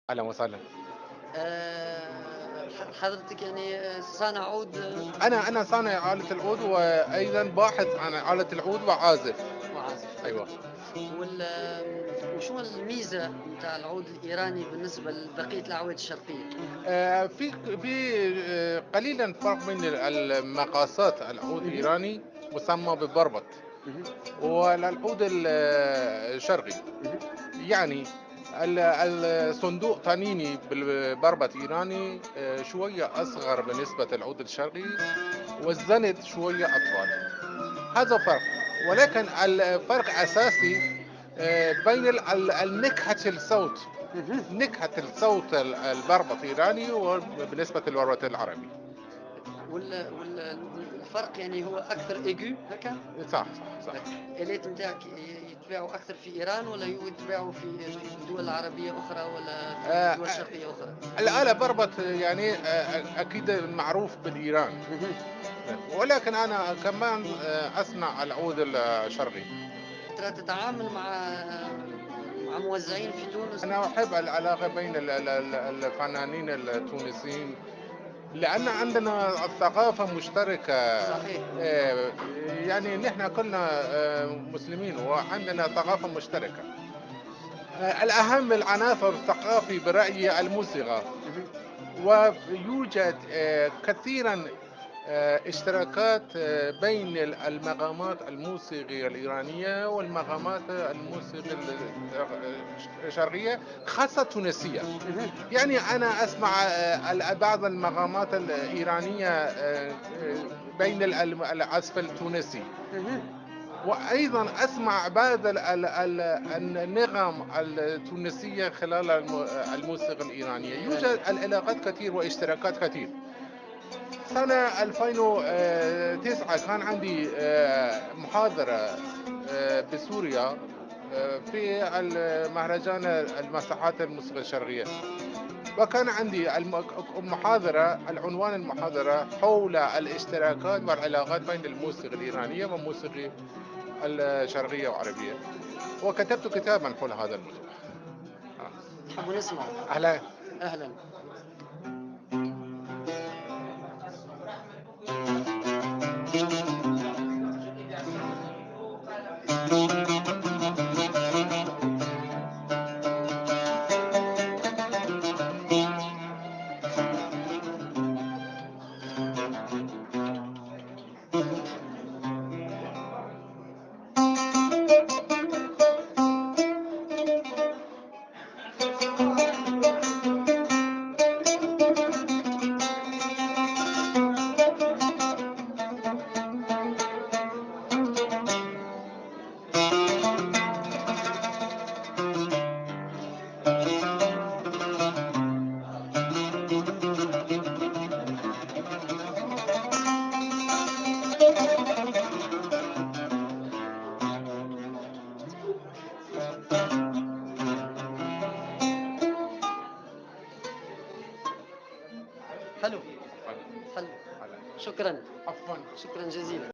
أهلًا وسهلًا. حضرتك يعني صانع عود أنا صانع آلة العود، وأيضًا باحث عن آلة العود وعازف. وعازف أيضًا. أيوه. وال وشو الميزة متاع العود الإيراني بالنسبة لبقية الأعواد الشرقية؟ في قليلًا فرق بين المقاسات. العود اهم، الإيراني مسمى بالبربط، اهم، والعود الشرقي. اهم، يعني الصندوق تانيني بالبربط إيراني شوية أصغر بالنسبة للعود الشرقي، والزند شوية أطول. هذا فرق، ولكن الفرق أساسي بين نكهة الصوت. اهم. نكهة الصوت البربط إيراني وبالنسبة للبربط العربي. الفرق يعني هو أكثر aigu هكا؟ صح، صح، صح. الآلات نتاعك يتباعوا أكثر في إيران والّا يتباعوا في دول عربية أخرى والّا في آآ دول شرقية أخرى؟ الآلة بربط يعني أكيد معروف بالإيران، اهم. ولكن أنا كمان أصنع العود الشرقي. ترى تتعامل مع موزعين في تونس؟ أنا أحب العلاقة بين الفنانين التونسيين، لأن عندنا ثقافة مشتركة. صحيح. يعني نحن كلنا مسلمين وعندنا ثقافة مشتركة. الأهم العناصر الثقافي برأيي الموسيقى. اهم. ويوجد كثيرا اشتراكات بين المقامات الموسيقية الإيرانية والمقامات الموسيقى الشرقية، خاصة التونسية. اهم. يعني أنا أسمع بعض المقامات الإيرانية بين العزف التونسي، اهم. وأيضًا أسمع بعض النغم التونسية خلال الموسيقى الإيرانية. يوجد العلاقات كثير واشتراكات كثير. سنة 2009 كان عندي محاضرة بسوريا في مهرجان المساحات الموسيقى الشرقية. وكان عندي محاضرة، العنوان المحاضرة حول الاشتراكات والعلاقات بين الموسيقى الإيرانية والموسيقى الشرقية وعربية، وكتبت كتابًا حول هذا الموضوع. آه. نحب نسمعه. أهلًا. أهلًا. حلو، حلو. هلا. شكرًا، عفوًا. شكرًا جزيلًا.